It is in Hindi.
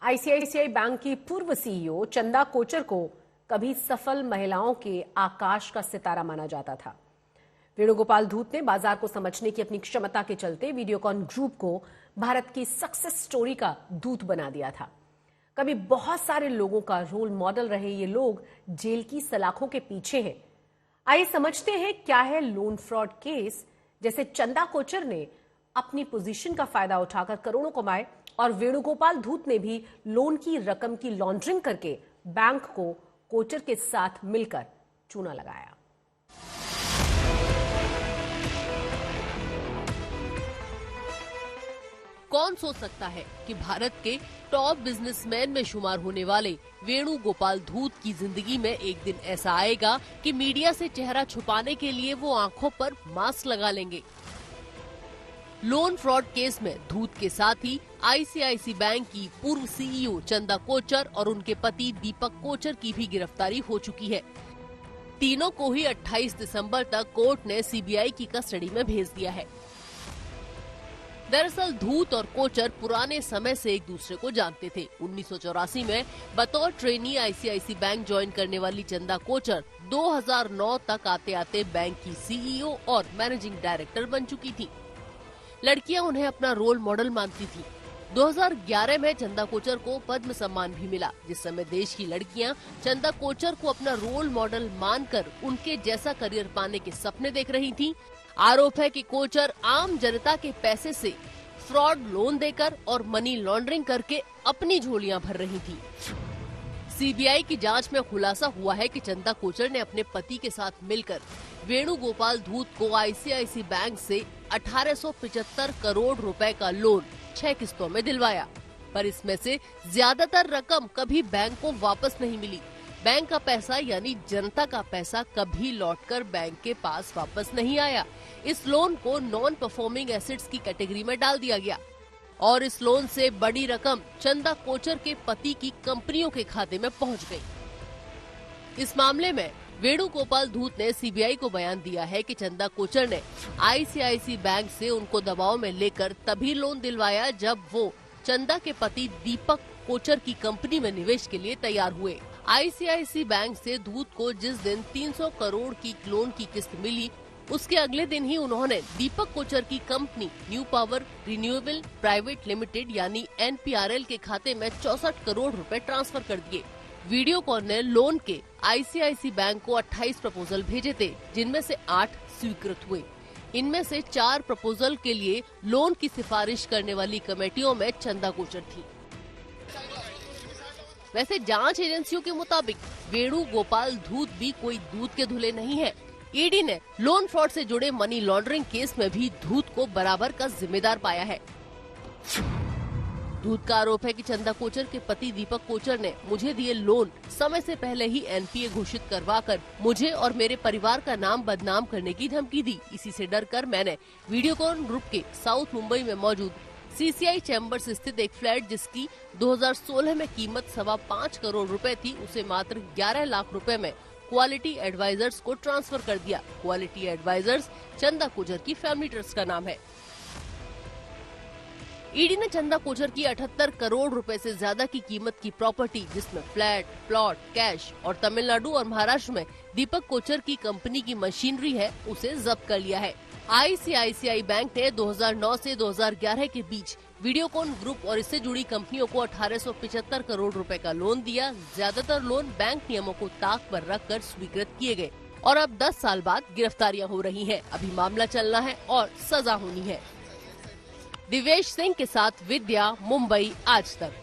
आईसीआईसीआई बैंक की पूर्व सीईओ चंदा कोचर को कभी सफल महिलाओं के आकाश का सितारा माना जाता था। वेणुगोपाल धूत ने बाजार को समझने की अपनी क्षमता के चलते वीडियोकॉन ग्रुप को भारत की सक्सेस स्टोरी का दूत बना दिया था। कभी बहुत सारे लोगों का रोल मॉडल रहे ये लोग जेल की सलाखों के पीछे हैं। आइए समझते हैं क्या है लोन फ्रॉड केस, जैसे चंदा कोचर ने अपनी पोजीशन का फायदा उठाकर करोड़ों कमाए और वेणुगोपाल धूत ने भी लोन की रकम की लॉन्ड्रिंग करके बैंक को कोचर के साथ मिलकर चूना लगाया। कौन सोच सकता है कि भारत के टॉप बिजनेसमैन में शुमार होने वाले वेणुगोपाल धूत की जिंदगी में एक दिन ऐसा आएगा कि मीडिया से चेहरा छुपाने के लिए वो आंखों पर मास्क लगा लेंगे। लोन फ्रॉड केस में धूत के साथ ही आईसीआईसी बैंक की पूर्व सीईओ चंदा कोचर और उनके पति दीपक कोचर की भी गिरफ्तारी हो चुकी है। तीनों को ही 28 दिसंबर तक कोर्ट ने सीबीआई की कस्टडी में भेज दिया है। दरअसल धूत और कोचर पुराने समय से एक दूसरे को जानते थे। 1984 में बतौर ट्रेनी आईसीआईसी बैंक ज्वाइन करने वाली चंदा कोचर 2009 तक आते आते बैंक की सीईओ और मैनेजिंग डायरेक्टर बन चुकी थी। लड़कियां उन्हें अपना रोल मॉडल मानती थी। 2011 में चंदा कोचर को पद्म सम्मान भी मिला, जिस समय देश की लड़कियां चंदा कोचर को अपना रोल मॉडल मानकर उनके जैसा करियर पाने के सपने देख रही थीं। आरोप है कि कोचर आम जनता के पैसे से फ्रॉड लोन देकर और मनी लॉन्ड्रिंग करके अपनी झोलियां भर रही थी। सीबीआई की जांच में खुलासा हुआ है कि चंदा कोचर ने अपने पति के साथ मिलकर वेणुगोपाल धूत को आईसीआईसी बैंक से 1875 करोड़ रुपए का लोन 6 किस्तों में दिलवाया, पर इसमें से ज्यादातर रकम कभी बैंक को वापस नहीं मिली। बैंक का पैसा यानी जनता का पैसा कभी लौटकर बैंक के पास वापस नहीं आया। इस लोन को नॉन परफॉर्मिंग एसेट्स की कैटेगरी में डाल दिया गया और इस लोन से बड़ी रकम चंदा कोचर के पति की कंपनियों के खाते में पहुंच गई। इस मामले में वेणुगोपाल धूत ने सीबीआई को बयान दिया है कि चंदा कोचर ने आईसीआईसी बैंक से उनको दबाव में लेकर तभी लोन दिलवाया जब वो चंदा के पति दीपक कोचर की कंपनी में निवेश के लिए तैयार हुए। आईसीआईसी बैंक से धूत को जिस दिन 300 करोड़ की लोन की किस्त मिली, उसके अगले दिन ही उन्होंने दीपक कोचर की company new power renewable private limited यानी NPRL के खाते में 64 करोड़ रुपए ट्रांसफर कर दिए। वीडियोकॉन ने लोन के आईसीआईसी बैंक को 28 प्रपोजल भेजे थे, जिनमें से 8 स्वीकृत हुए। इनमें से 4 प्रपोजल के लिए लोन की सिफारिश करने वाली कमेटियों में चंदा कोचर थी। वैसे जांच एजेंसियों के मुताबिक वेणुगोपाल धूत भी कोई दूध के धुले नहीं है। ईडी ने लोन फ्रॉड से जुड़े मनी लॉन्ड्रिंग केस में भी धूत को बराबर का जिम्मेदार पाया है। धूत का आरोप है कि चंदा कोचर के पति दीपक कोचर ने मुझे दिए लोन समय से पहले ही एनपीए घोषित करवाकर मुझे और मेरे परिवार का नाम बदनाम करने की धमकी दी। इसी से डरकर मैंने वीडियोकॉन ग्रुप के साउथ मुंबई में मौजूद सीसीआई चैम्बर्स स्थित एक फ्लैट जिसकी 2016 में कीमत 5.25 करोड़ रुपए थी, उसे मात्र 11 लाख रुपए में क्वालिटी एडवाइजर्स को ट्रांसफर कर दिया। क्वालिटी एडवाइजर्स चंदा कोचर की फैमिली ट्रस्ट का नाम है। ईडी ने चंदा कोचर की 78 करोड़ रुपए से ज्यादा की कीमत की प्रॉपर्टी, जिसमें फ्लैट, प्लॉट, कैश और तमिलनाडु और महाराष्ट्र में दीपक कोचर की कंपनी की मशीनरी है, उसे जब्त कर लिया है। आईसीआईसीआई बैंक ने 2009 से 2011 के बीच वीडियोकॉन ग्रुप और इससे जुड़ी कंपनियों को 1875 करोड़ रुपए का लोन दिया। ज्यादातर लोन बैंक नियमों को ताक पर रखकर स्वीकृत किए गए और अब 10 साल बाद गिरफ्तारियां हो रही हैं। अभी मामला चलना है और सजा होनी है। दिवेश सिंह के साथ विद्या, मुंबई आज तक।